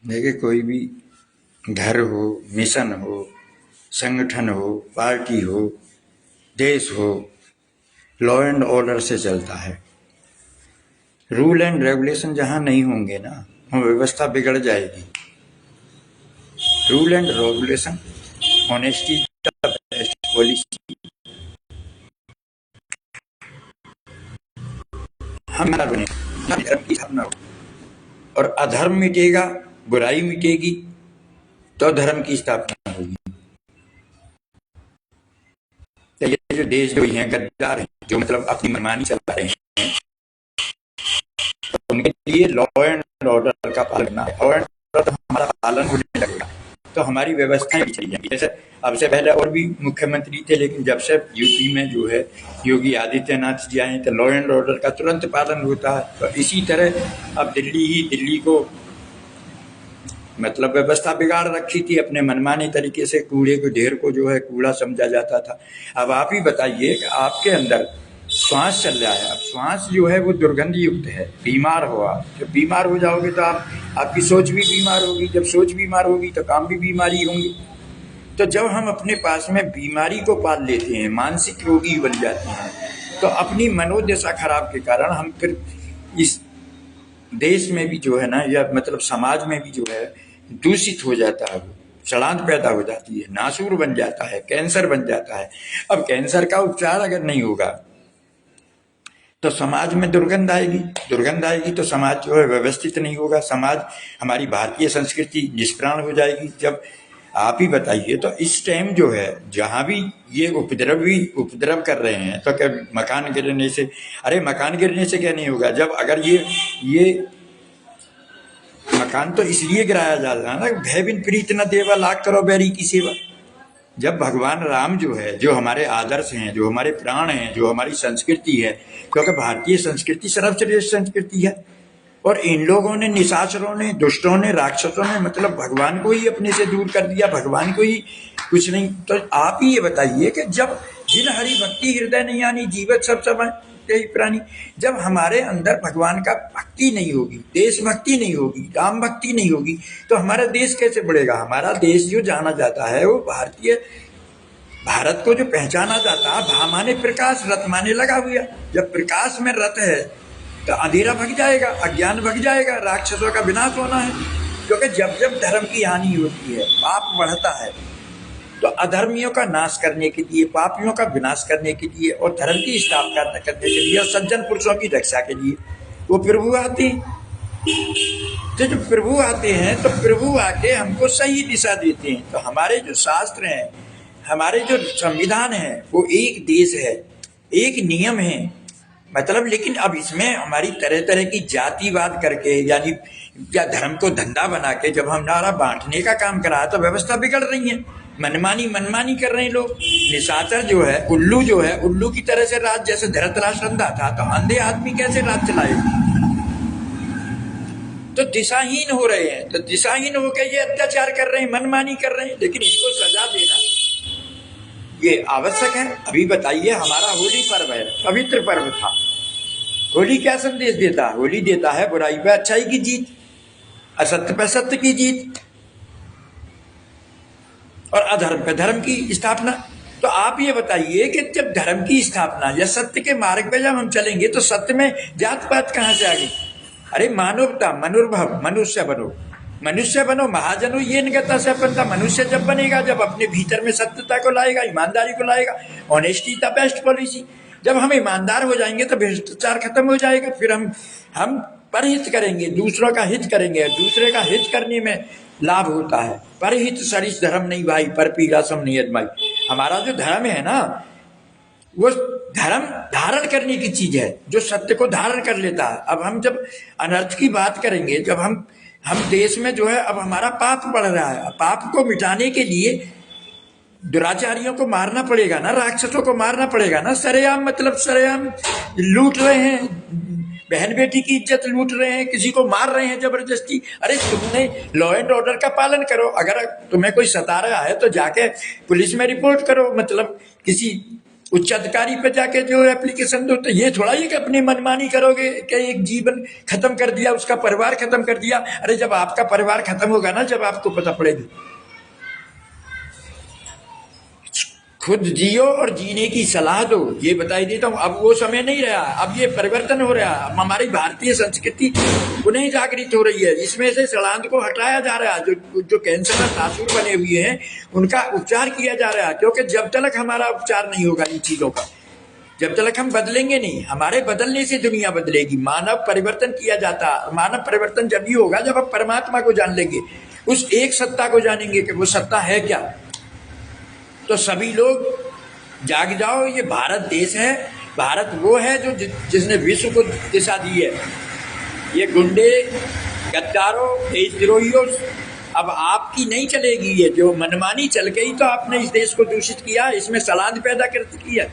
देखिए, कोई भी घर हो, मिशन हो, संगठन हो, पार्टी हो, देश हो, लॉ एंड ऑर्डर से चलता है। रूल एंड रेगुलेशन जहाँ नहीं होंगे ना, वहाँ व्यवस्था बिगड़ जाएगी। रूल एंड रेगुलेशन, ऑनेस्टी का बेस्ट पॉलिसी हमारा बने, धर्म की स्थापना हो। और अधर्म मिटेगा, बुराई मिटेगी, तो धर्म की स्थापना होगी। तो ये जो देश जो हैं गद्दार हैं, जो मतलब अपनी मनमानी चला रहे हैं, तो उनके लिए लॉ एंड ऑर्डर का पालन करना है। लॉ एंड ऑर्डर हमारा पालन होने लगेगा तो हमारी व्यवस्थाएं भी चली जाएंगी। जैसे अब से पहले और भी मुख्यमंत्री थे, लेकिन जब से यूपी में जो है योगी आदित्यनाथ जी आए तो लॉ एंड ऑर्डर का तुरंत पालन होता है। तो इसी तरह अब दिल्ली को मतलब व्यवस्था बिगाड़ रखी थी अपने मनमाने तरीके से। कूड़े को ढेर को जो है कूड़ा समझा जाता था। अब आप ही बताइए कि आपके अंदर श्वास चल रहा है, अब श्वास जो है वो दुर्गंध युक्त है, बीमार हो आप। जब बीमार हो जाओगे तो आपकी सोच भी बीमार होगी, जब सोच बीमार होगी तो काम भी बीमारी होंगी। तो जब हम अपने पास में बीमारी को पाल लेते हैं, मानसिक रोगी बन जाते हैं, तो अपनी मनोदशा खराब के कारण हम फिर इस देश में भी जो है ना, या मतलब समाज में भी जो है दूषित हो जाता है, सड़ांत पैदा हो जाती है, नासूर बन जाता है, कैंसर बन जाता है। अब कैंसर का उपचार अगर नहीं होगा तो समाज में दुर्गंध आएगी तो समाज जो है व्यवस्थित नहीं होगा। समाज, हमारी भारतीय संस्कृति निष्प्राण हो जाएगी। जब आप ही बताइए, तो इस टाइम जो है जहां भी ये उपद्रव कर रहे हैं, तो क्या मकान गिरने से, अरे मकान गिरने से क्या नहीं होगा, जब अगर ये मकान तो इसलिए गिराया जा रहा है ना, भय बिन प्रीत न देवा, लाख करो बैरी की सेवा। जब भगवान राम जो है, जो हमारे आदर्श हैं, जो हमारे प्राण हैं, जो हमारी संस्कृति है, क्योंकि भारतीय संस्कृति सर्वश्रेष्ठ संस्कृति है, और इन लोगों ने, निशाचरों ने, दुष्टों ने, राक्षसों ने मतलब भगवान को ही अपने से दूर कर दिया, भगवान को ही कुछ नहीं। तो आप ही ये बताइए कि जब जिन हरि भक्ति हृदय नहीं आनी, जीवत सब समय यही प्राणी, जब हमारे अंदर भगवान का भक्ति नहीं होगी, देशभक्ति नहीं होगी, राम भक्ति नहीं होगी, तो हमारा देश कैसे बढ़ेगा। हमारा देश जो जाना जाता है वो भारत को जो पहचाना जाता है, भा माने प्रकाश, रथ माने लगा हुआ। जब प्रकाश में रथ है तो अंधेरा भग जाएगा, अज्ञान भग जाएगा, राक्षसों का विनाश होना है। क्योंकि जब जब धर्म की हानि होती है, पाप बढ़ता है, तो अधर्मियों का नाश करने के लिए, पापियों का विनाश करने के लिए, और धर्म की स्थापना करने के लिए, और सज्जन पुरुषों की रक्षा के लिए वो प्रभु आते हैं। तो जब प्रभु आते हैं तो प्रभु आके हमको सही दिशा देते हैं। तो हमारे जो शास्त्र हैं, हमारे जो संविधान है, वो एक देश है, एक नियम है, मतलब। लेकिन अब इसमें हमारी तरह तरह की जातिवाद करके, यानी या धर्म को धंधा बना के जब हमारा बांटने का काम करा, तो व्यवस्था बिगड़ रही है। मनमानी कर रहे हैं लोग। निशाचर जो है, उल्लू की तरह से राज, जैसे धृतराष्ट्र अंधा था, तो अंधे आदमी कैसे राज चलाए। तो दिशाहीन हो रहे हैं, तो दिशाहीन होकर ये अत्याचार कर रहे हैं, मनमानी कर रहे हैं, लेकिन इनको सजा देना ये आवश्यक है। अभी बताइए, हमारा होली पर्व है, पवित्र पर्व था। होली क्या संदेश देता है? होली देता है बुराई पे अच्छाई की जीत, असत्य पे सत्य की जीत, और अधर्म पे धर्म की स्थापना। तो आप ये बताइए कि जब धर्म की स्थापना या सत्य के मार्ग पे जब हम चलेंगे, तो सत्य में जात पात कहाँ से आ गई? अरे मानवता, मनुर्भव, मनुष्य बनो महाजनो, ये निगता से अपन था। मनुष्य जब बनेगा, जब अपने भीतर में सत्यता को लाएगा, ईमानदारी को लाएगा, ऑनेस्टी द बेस्ट पॉलिसी। जब हम ईमानदार हो जाएंगे तो भ्रष्टाचार खत्म हो जाएगा। फिर हम परहित करेंगे, दूसरों का हित करेंगे, दूसरे का हित करने में लाभ होता है। परहित सरिस धर्म नहीं भाई, पर पीड़ा सम नहीं अजमाई। हमारा जो धर्म है ना, वो धर्म धारण करने की चीज है, जो सत्य को धारण कर लेता है। अब हम जब अनर्थ की बात करेंगे, जब हम देश में जो है, अब हमारा पाप बढ़ रहा है, पाप को मिटाने के लिए दुराचारियों को मारना पड़ेगा ना, राक्षसों को मारना पड़ेगा ना, सरेआम, मतलब सरेआम लूट रहे हैं, बहन बेटी की इज्जत लूट रहे हैं, किसी को मार रहे हैं जबरदस्ती। अरे तुमने लॉ एंड ऑर्डर का पालन करो। अगर तुम्हें कोई सता रहा है तो जाके पुलिस में रिपोर्ट करो, मतलब किसी उच्चाधिकारी पे जाके जो एप्लीकेशन दो, तो ये थोड़ा ही कि अपनी मनमानी करोगे कि एक जीवन खत्म कर दिया, उसका परिवार खत्म कर दिया। अरे जब आपका परिवार खत्म होगा ना, जब आपको पता पड़ेगी। खुद जियो और जीने की सलाह दो, ये बताई देता हूँ। अब वो समय नहीं रहा, अब ये परिवर्तन हो रहा है। अब हमारी भारतीय संस्कृति पुनः जागृत हो रही है। इसमें से सलांत को हटाया जा रहा है। जो कैंसर का तासुर बने हुए हैं उनका उपचार किया जा रहा है, क्योंकि जब तक हमारा उपचार नहीं होगा इन चीजों का, जब तक हम बदलेंगे नहीं, हमारे बदलने से दुनिया बदलेगी। मानव परिवर्तन किया जाता, मानव परिवर्तन जब ही होगा जब हम परमात्मा को जान लेंगे, उस एक सत्ता को जानेंगे कि वो सत्ता है क्या। तो सभी लोग जाग जाओ, ये भारत देश है। भारत वो है जो जिसने विश्व को दिशा दी है। ये गुंडे, गद्दारों, देशद्रोहियों, अब आपकी नहीं चलेगी। ये जो मनमानी चल गई तो आपने इस देश को दूषित किया, इसमें सलाद पैदा कर किया।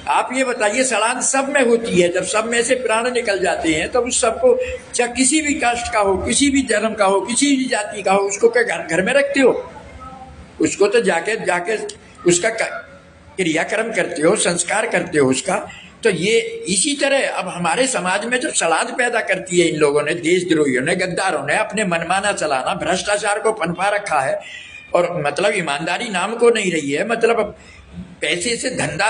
आप ये बताइए, सलाद सब में होती है, जब सब में से प्राण निकल जाते हैं तब उस सबको, चाहे किसी भी कास्ट का हो, किसी भी धर्म का हो, किसी भी जाति का हो, उसको क्या घर में रखते हो? उसको तो जाके उसका क्रियाक्रम करते हो, संस्कार करते हो उसका। तो ये इसी तरह अब हमारे समाज में जब सलाद पैदा करती है इन लोगों ने, देशद्रोहियों ने, गद्दारों ने, अपने मनमाना चलाना, भ्रष्टाचार को पनपा रखा है, और मतलब ईमानदारी नाम को नहीं रही है। मतलब पैसे से धंधा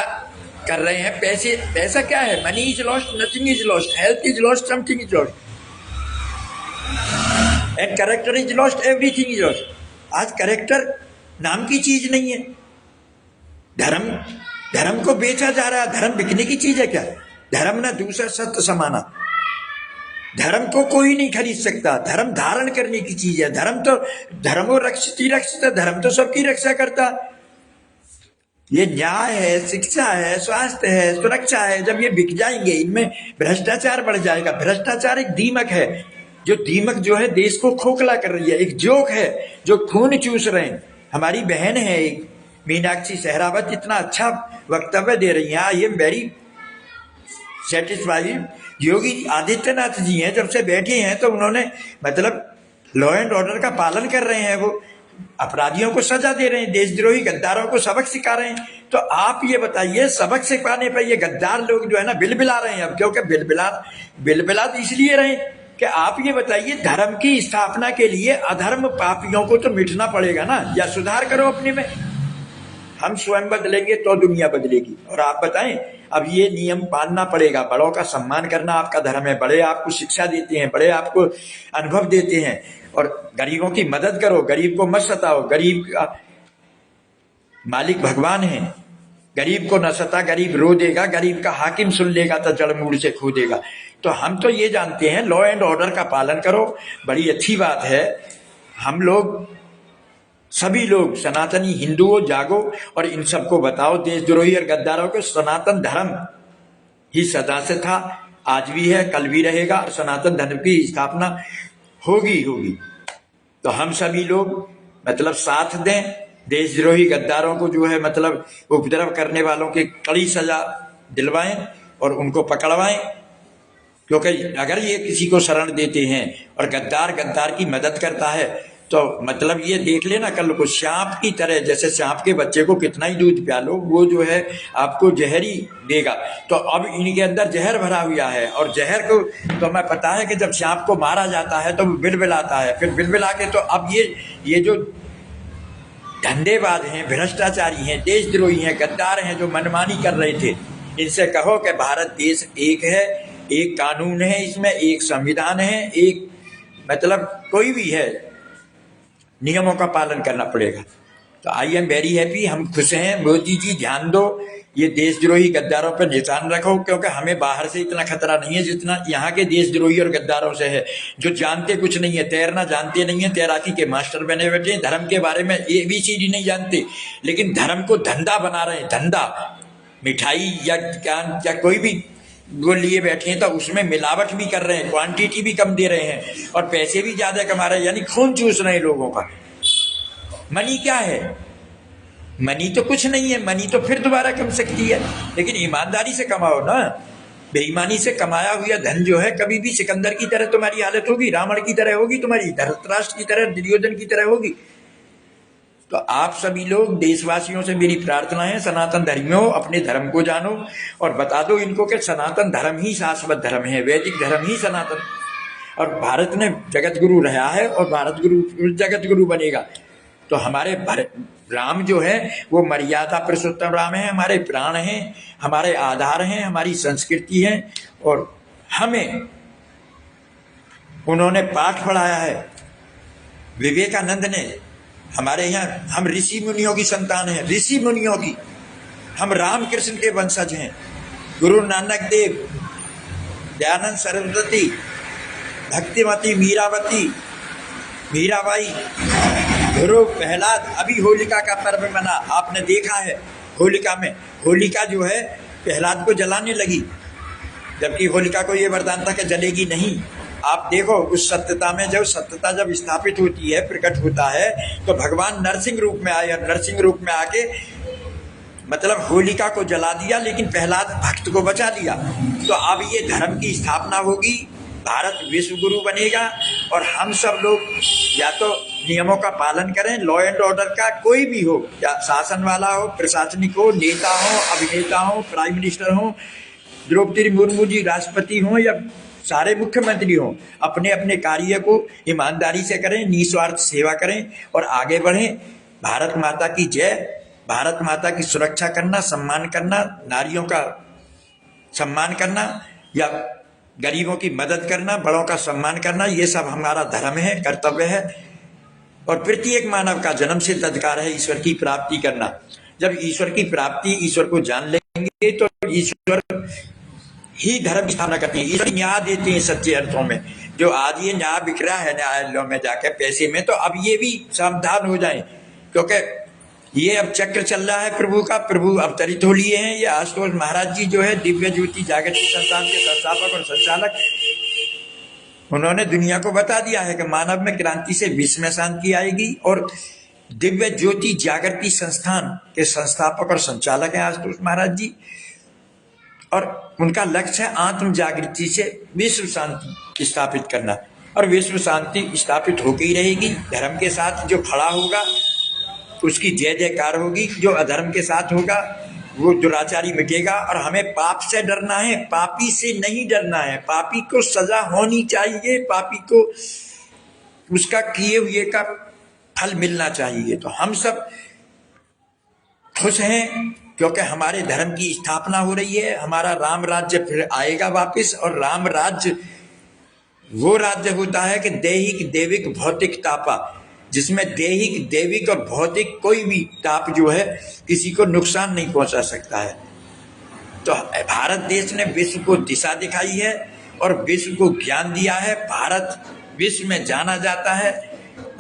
कर रहे हैं। पैसा क्या है? Money is lost, nothing is lost, health is lost, something is lost, and character is lost, everything is lost. आज कैरेक्टर नाम की चीज नहीं है। धर्म को बेचा जा रहा है। धर्म बिकने की चीज है क्या? धर्म ना दूसरा सत्य समाना। धर्म को कोई नहीं खरीद सकता। धर्म धारण करने की चीज है। धर्मो रक्षित ही रक्षित है। धर्म तो सबकी रक्षा करता। ये न्याय है, शिक्षा है, स्वास्थ्य है, सुरक्षा है। जब ये बिक जाएंगे, इनमें भ्रष्टाचार बढ़ जाएगा। भ्रष्टाचार एक दीमक है, जो दीमक जो है देश को खोखला कर रही है। एक जोक है जो खून चूस रहे हैं। हमारी बहन है एक मीनाक्षी सहरावत, इतना अच्छा वक्तव्य दे रही हैं। I am very satisfied. Yogi Adityanath ji हैं, जब से बैठे हैं तो उन्होंने मतलब लॉ एंड ऑर्डर का पालन कर रहे हैं। वो अपराधियों को सजा दे रहे हैं, देशद्रोही गद्दारों को सबक सिखा रहे हैं। तो आप ये बताइए, सबक सिखाने पर ये गद्दार लोग जो है ना बिलबिला रहे हैं अब, क्योंकि बिलबिला तो इसलिए रहे कि आप ये बताइए, धर्म की स्थापना के लिए अधर्म पापियों को तो मिटना पड़ेगा ना, या सुधार करो अपने में। हम स्वयं बदलेंगे तो दुनिया बदलेगी। और आप बताएं, अब ये नियम मानना पड़ेगा। बड़ों का सम्मान करना आपका धर्म है। बड़े आपको शिक्षा देते हैं, बड़े आपको अनुभव देते हैं। और गरीबों की मदद करो, गरीब को मत सताओ। गरीब का मालिक भगवान है। गरीब को न सता, गरीब रो देगा। गरीब का हाकिम सुन लेगा तो जड़ मूड़ से खो देगा। तो हम तो ये जानते हैं, लॉ एंड ऑर्डर का पालन करो। बड़ी अच्छी बात है। हम लोग सभी लोग सनातनी हिंदुओं जागो और इन सबको बताओ, देशद्रोही और गद्दारों को सनातन धर्म ही सदा से था, आज भी है, कल भी रहेगा। और सनातन धर्म की स्थापना होगी। तो हम सभी लोग मतलब साथ दें, देशद्रोही गद्दारों को जो है मतलब उपद्रव करने वालों की कड़ी सजा दिलवाएं और उनको पकड़वाएं। क्योंकि अगर ये किसी को शरण देते हैं और गद्दार की मदद करता है, तो मतलब ये देख लेना कल को सांप की तरह, जैसे सांप के बच्चे को कितना ही दूध प्यालो, वो जो है आपको जहर ही देगा। तो अब इनके अंदर जहर भरा हुआ है, और जहर को तो मैं पता है कि जब सांप को मारा जाता है तो वो बिलबिलाता है। फिर बिलबिला के तो अब ये जो धंधेबाज हैं, भ्रष्टाचारी हैं, देशद्रोही हैं, गद्दार हैं, जो मनमानी कर रहे थे, इनसे कहो कि भारत देश एक है, एक कानून है, इसमें एक संविधान है, एक मतलब कोई भी है, नियमों का पालन करना पड़ेगा। तो आई एम वेरी हैप्पी। हम खुश हैं। मोदी जी ध्यान दो, ये देशद्रोही गद्दारों पर निशान रखो, क्योंकि हमें बाहर से इतना खतरा नहीं है जितना यहाँ के देशद्रोही और गद्दारों से है, जो जानते कुछ नहीं है, तैरना जानते नहीं है, तैराकी के मास्टर बने बैठे हैं, धर्म के बारे में ABCD नहीं जानते, लेकिन धर्म को धंधा बना रहे हैं। धंधा, मिठाई या कोई भी वो लिए बैठे हैं, तो उसमें मिलावट भी कर रहे हैं, क्वांटिटी भी कम दे रहे हैं और पैसे भी ज्यादा कमा रहे हैं, यानी खून चूस रहे हैं लोगों का। मनी क्या है? मनी तो कुछ नहीं है। मनी तो फिर दोबारा कम सकती है, लेकिन ईमानदारी से कमाओ ना। बेईमानी से कमाया हुआ धन जो है कभी भी सिकंदर की तरह तुम्हारी हालत होगी, रावण की तरह होगी, तुम्हारी धृतराष्ट्र की तरह, दुर्योधन की तरह होगी। तो आप सभी लोग देशवासियों से मेरी प्रार्थना है, सनातन धर्मियों अपने धर्म को जानो और बता दो इनको कि सनातन धर्म ही शाश्वत धर्म है, वैदिक धर्म ही सनातन, और भारत ने जगत गुरु रहा है और भारत गुरु जगत गुरु बनेगा। तो हमारे राम जो है वो मर्यादा पुरुषोत्तम राम है, हमारे प्राण हैं, हमारे आधार हैं, हमारी संस्कृति है, और हमें उन्होंने पाठ पढ़ाया है विवेकानंद ने। हमारे यहाँ हम ऋषि मुनियों की संतान हैं, ऋषि मुनियों की, हम रामकृष्ण के वंशज हैं। गुरु नानक देव, दयानंद सरस्वती, भक्तिमती मीरावती, मीराबाई, गुरु प्रहलाद। अभी होलिका का पर्व मना, आपने देखा है होलिका में, होलिका जो है प्रहलाद को जलाने लगी, जबकि होलिका को ये वरदान था कि जलेगी नहीं। आप देखो उस सत्यता में, जब सत्यता जब स्थापित होती है, प्रकट होता है, तो भगवान नरसिंह रूप में आए और नरसिंह रूप में आके मतलब होलिका को जला दिया, लेकिन प्रहलाद भक्त को बचा लिया। तो अब ये धर्म की स्थापना होगी, भारत विश्व गुरु बनेगा, और हम सब लोग या तो नियमों का पालन करें, लॉ एंड ऑर्डर का, कोई भी हो, या शासन वाला हो, प्रशासनिक हो, नेता हो, अभिनेता हो, प्राइम मिनिस्टर हो, द्रौपदी मुर्मू जी राष्ट्रपति हों या सारे मुख्यमंत्री हों, अपने अपने कार्य को ईमानदारी से करें, निस्वार्थ सेवा करें और आगे बढ़ें। भारत माता की जय। भारत माता की सुरक्षा करना, सम्मान करना, नारियों का सम्मान करना या गरीबों की मदद करना, बड़ों का सम्मान करना, ये सब हमारा धर्म है, कर्तव्य है। और प्रत्येक मानव का जन्म सिद्ध अधिकार है ईश्वर की प्राप्ति करना। जब ईश्वर की प्राप्ति, ईश्वर को जान लेंगे तो ईश्वर ही धर्म की स्थापना करते हैं, ईश्वर न्याय देते हैं सच्चे अर्थों में। जो आज ये न्याय बिक रहा है न्यायालयों में जाकर पैसे में, तो अब ये भी सावधान हो जाएं, क्योंकि ये अब चक्र चल रहा है प्रभु का। प्रभु अवतरित हो लिए हैं। ये आशुतोष महाराज जी जो है दिव्य ज्योति जागृति संस्थान के संस्थापक और संचालक, उन्होंने दुनिया को बता दिया है कि मानव में क्रांति से विश्व में शांति आएगी, और दिव्य ज्योति जागृति संस्थान के संस्थापक और संचालक हैं आशुतोष महाराज जी, और उनका लक्ष्य है आत्म जागृति से विश्व शांति स्थापित करना। और विश्व शांति स्थापित होकर ही रहेगी। धर्म के साथ जो खड़ा होगा उसकी जय जयकार होगी, जो अधर्म के साथ होगा वो दुराचारी मिटेगा। और हमें पाप से डरना है, पापी से नहीं डरना है। पापी को सजा होनी चाहिए, पापी को उसका किए हुए का फल मिलना चाहिए। तो हम सब खुश हैं क्योंकि हमारे धर्म की स्थापना हो रही है। हमारा राम राज्य फिर आएगा वापस, और राम राज्य वो राज्य होता है कि दैहिक देविक भौतिक तापा, जिसमें दैहिक देविक और भौतिक कोई भी ताप जो है किसी को नुकसान नहीं पहुंचा सकता है। तो भारत देश ने विश्व को दिशा दिखाई है और विश्व को ज्ञान दिया है। भारत विश्व में जाना जाता है,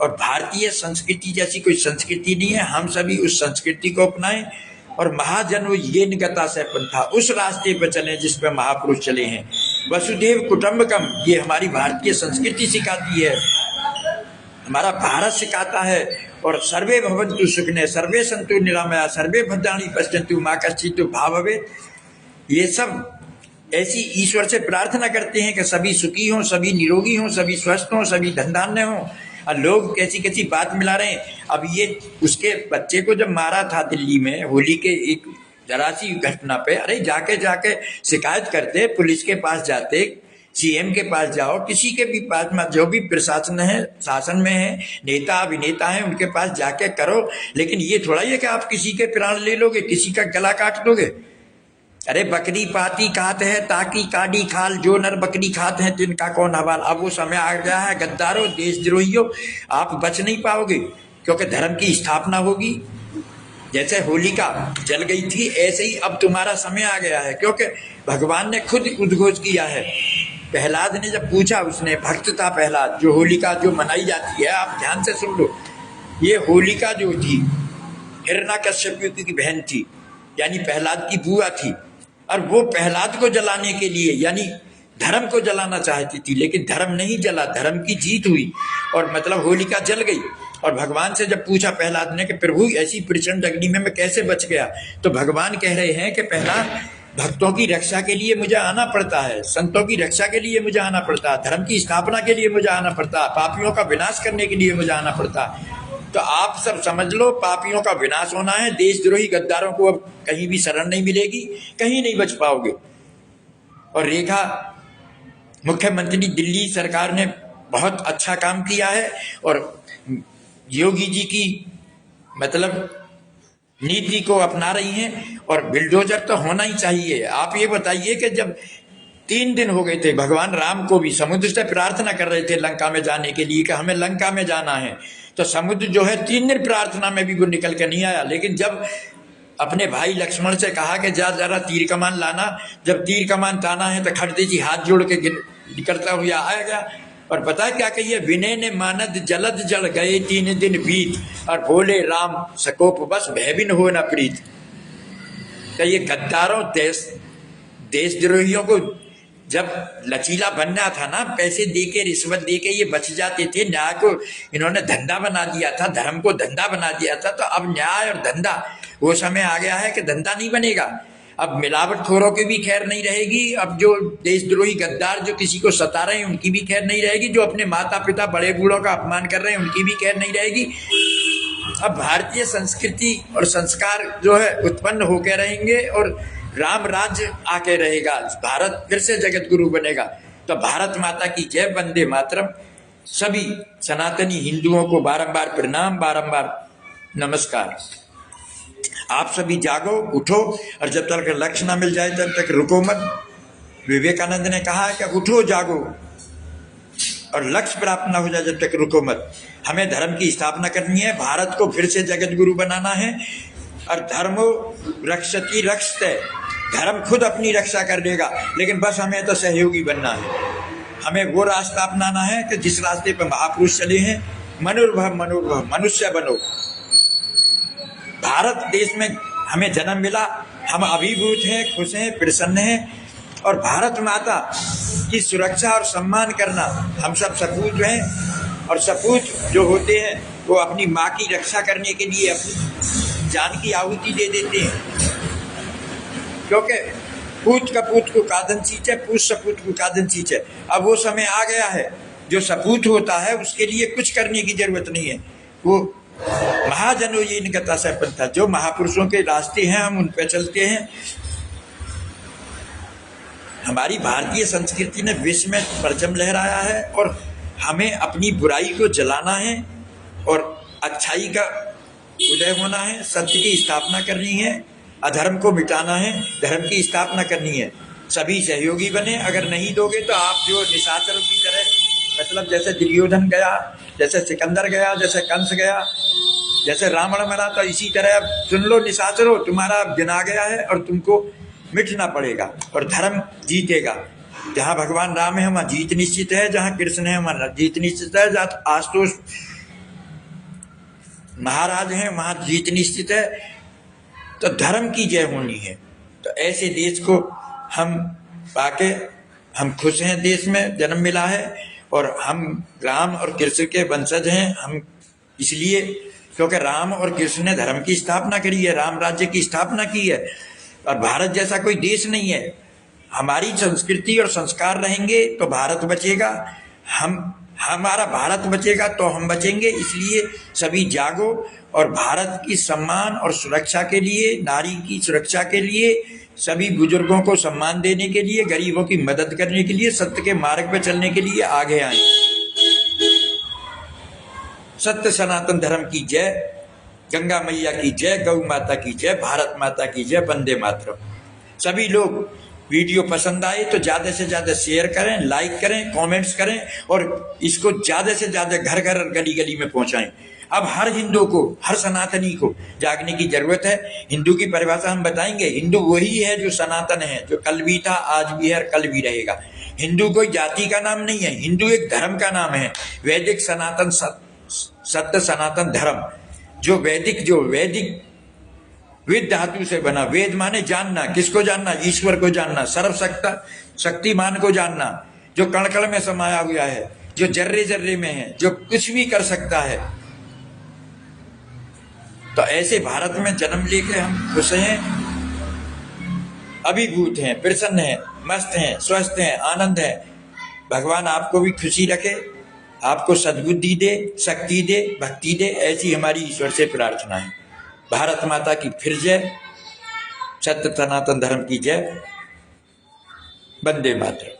और भारतीय संस्कृति जैसी कोई संस्कृति नहीं है। हम सभी उस संस्कृति को अपनाएं और महाजन्म ये निगता से पंथा, उस रास्ते पर चलें जिस पर महापुरुष चले हैं। वसुधैव कुटुंबकम ये हमारी भारतीय संस्कृति सिखाती है, हमारा भारत सिखाता है। और सर्वे भवन्तु सुखिनः सर्वे सन्तु निरामया सर्वे भद्राणि पश्यन्तु मा कश्चित् भाववेत्, ये सब ऐसी ईश्वर से प्रार्थना करते हैं कि सभी सुखी हों, सभी निरोगी हों, सभी स्वस्थ हों, सभी धनधान्य हों। और लोग कैसी कैसी बात मिला रहे हैं। अब ये उसके बच्चे को जब मारा था दिल्ली में होली के एक जरा सी घटना पे, अरे जाके शिकायत करते, पुलिस के पास जाते, सीएम के पास जाओ, किसी के भी पास में जो भी प्रशासन है, शासन में है, नेता अभिनेता है, उनके पास जाके करो। लेकिन ये थोड़ा ही है कि आप किसी के प्राण ले लोगे, किसी का गला काट दोगे। अरे बकरी पाती खाते हैं ताकि काडी खाल, जो नर बकरी खाते हैं तिनका कौन हवाल। अब वो समय आ गया है गद्दारों, देशद्रोहियों, आप बच नहीं पाओगे, क्योंकि धर्म की स्थापना होगी। जैसे होलिका जल गई थी, ऐसे ही अब तुम्हारा समय आ गया है, क्योंकि भगवान ने खुद उद्घोष किया है। प्रहलाद ने जब पूछा, उसने भक्त था प्रहलाद, जो होलिका जो मनाई जाती है, आप ध्यान से सुन लो। ये होलिका जो थी हिरण्यकश्यप की बहन थी, यानी प्रहलाद की बुआ थी, और वो प्रहलाद को जलाने के लिए यानी धर्म को जलाना चाहती थी, लेकिन धर्म नहीं जला, धर्म की जीत हुई और मतलब होलिका जल गई। और भगवान से जब पूछा प्रहलाद ने कि प्रभु ऐसी प्रचंड अग्नि में मैं कैसे बच गया, तो भगवान कह रहे हैं कि प्रहलाद भक्तों की रक्षा के लिए मुझे आना पड़ता है, संतों की रक्षा के लिए मुझे आना पड़ता है, धर्म की स्थापना के लिए मुझे आना पड़ता है, पापियों का विनाश करने के लिए मुझे आना पड़ता है। तो आप सब समझ लो पापियों का विनाश होना है। देशद्रोही गद्दारों को अब कहीं भी शरण नहीं मिलेगी, कहीं नहीं बच पाओगे। और रेखा मुख्यमंत्री दिल्ली सरकार ने बहुत अच्छा काम किया है और योगी जी की मतलब नीति को अपना रही हैं। और बिल्डोजर तो होना ही चाहिए। आप ये बताइए कि जब 3 दिन हो गए थे, भगवान राम को भी समुद्र से प्रार्थना कर रहे थे लंका में जाने के लिए कि हमें लंका में जाना है, तो समुद्र जो है 3 दिन प्रार्थना में भी वो निकल के नहीं आया। लेकिन जब अपने भाई लक्ष्मण से कहा कि जा जरा तीर कमान लाना, जब तीर कमान ताना है तो खड़दे जी हाथ जोड़ के निकलता हुआ आया गया। और पता है क्या कहिए, विनय ने मानद जलद जल गए 3 दिन बीत, और बोले राम सकोप बस भयबिन हो न प्रीत। तो ये गद्दारों देशद्रोहियों को जब लचीला बनना था ना, पैसे देके रिश्वत देके ये बच जाते थे। न्याय को इन्होंने धंधा बना दिया था, धर्म को धंधा बना दिया था। तो अब न्याय और धंधा वो समय आ गया है कि धंधा नहीं बनेगा। अब मिलावटखोरों की भी खैर नहीं रहेगी। अब जो देशद्रोही गद्दार जो किसी को सता रहे हैं उनकी भी खैर नहीं रहेगी। जो अपने माता पिता बड़े बूढ़ों का अपमान कर रहे हैं उनकी भी खैर नहीं रहेगी। अब भारतीय संस्कृति और संस्कार जो है उत्पन्न होकर रहेंगे और राम राज्य आके रहेगा। भारत फिर से जगत गुरु बनेगा। तो भारत माता की जय, वंदे मातरम। सभी सनातनी हिंदुओं को बारंबार प्रणाम, बारंबार नमस्कार। आप सभी जागो, उठो, और जब तक लक्ष्य ना मिल जाए तब तक रुको मत। विवेकानंद ने कहा है कि उठो जागो और लक्ष्य प्राप्त ना हो जाए जब तक रुको मत। हमें धर्म की स्थापना करनी है, भारत को फिर से जगत गुरु बनाना है। और धर्मो रक्षति रक्षते, धर्म खुद अपनी रक्षा कर देगा, लेकिन बस हमें तो सहयोगी बनना है। हमें वो रास्ता अपनाना है कि जिस रास्ते पर महापुरुष चले हैं। मनुर्भव मनोर्भव, मनुष्य बनो। भारत देश में हमें जन्म मिला, हम अभिभूत हैं, खुश हैं, प्रसन्न हैं। और भारत माता की सुरक्षा और सम्मान करना हम सब सपूत हैं। और सपूत जो होते हैं वो अपनी माँ की रक्षा करने के लिए अपनी जान की आहुति दे देते हैं। क्योंकि पूत कपूत को कादन सींचे, पूत सपूत को कादन सींचे। अब वो समय आ गया है, जो सपूत होता है उसके लिए कुछ करने की जरूरत नहीं है। वो महाजनों ये इनका से पंथा, जो महापुरुषों के रास्ते हैं हम उन पर चलते हैं। हमारी भारतीय संस्कृति ने विश्व में परचम लहराया है और हमें अपनी बुराई को जलाना है और अच्छाई का उदय होना है। सत्य की स्थापना करनी है, अधर्म को मिटाना है, धर्म की स्थापना करनी है। सभी सहयोगी बने। अगर नहीं दोगे तो आप जो निशाचरों की तरह, मतलब जैसे दुर्योधन गया, जैसे सिकंदर गया, जैसे कंस गया, जैसे रावण मरा, तो इसी तरह सुन लो निशाचरों, तुम्हारा दिन आ गया है और तुमको मिटना पड़ेगा और धर्म जीतेगा। जहाँ भगवान राम है वहाँ जीत निश्चित है, जहाँ कृष्ण है वहाँ जीत निश्चित है, जहाँ आशुतोष महाराज हैं वहाँ जीत निश्चित है। तो धर्म की जय होनी है। तो ऐसे देश को हम पाके हम खुश हैं। देश में जन्म मिला है और हम राम और कृष्ण के वंशज हैं। हम इसलिए क्योंकि राम और कृष्ण ने धर्म की स्थापना करी है, राम राज्य की स्थापना की है। और भारत जैसा कोई देश नहीं है। हमारी संस्कृति और संस्कार रहेंगे तो भारत बचेगा। हमारा भारत बचेगा तो हम बचेंगे। इसलिए सभी जागो और भारत की सम्मान और सुरक्षा के लिए, नारी की सुरक्षा के लिए, सभी बुजुर्गों को सम्मान देने के लिए, गरीबों की मदद करने के लिए, सत्य के मार्ग पर चलने के लिए आगे आए। सत्य सनातन धर्म की जय, गंगा मैया की जय, गौ माता की जय, भारत माता की जय, वंदे मातरम। सभी लोग वीडियो पसंद आए तो ज़्यादा से ज़्यादा शेयर करें, लाइक करें, कमेंट्स करें और इसको ज़्यादा से ज़्यादा घर घर और गली गली में पहुंचाएं। अब हर हिंदू को, हर सनातनी को जागने की जरूरत है। हिंदू की परिभाषा हम बताएंगे। हिंदू वही है जो सनातन है, जो कल भी था, आज भी है और कल भी रहेगा। हिंदू कोई जाति का नाम नहीं है, हिंदू एक धर्म का नाम है। वैदिक सनातन सत्य सनातन धर्म, जो वैदिक वेद धातु से बना। वेद माने जानना, किसको जानना? ईश्वर को जानना, सर्वशक्ता शक्तिमान को जानना, जो कण कण में समाया हुआ है, जो जर्रे जर्रे में है, जो कुछ भी कर सकता है। तो ऐसे भारत में जन्म लेके हम खुश हैं, अभिभूत हैं, प्रसन्न हैं, मस्त हैं, स्वस्थ हैं, आनंद है। भगवान आपको भी खुशी रखे आपको सद्बुद्धि दे, शक्ति दे, भक्ति दे, ऐसी हमारी ईश्वर से प्रार्थना है। भारत माता की फिर जय, सत्य सनातन धर्म की जय, वंदे मातरम।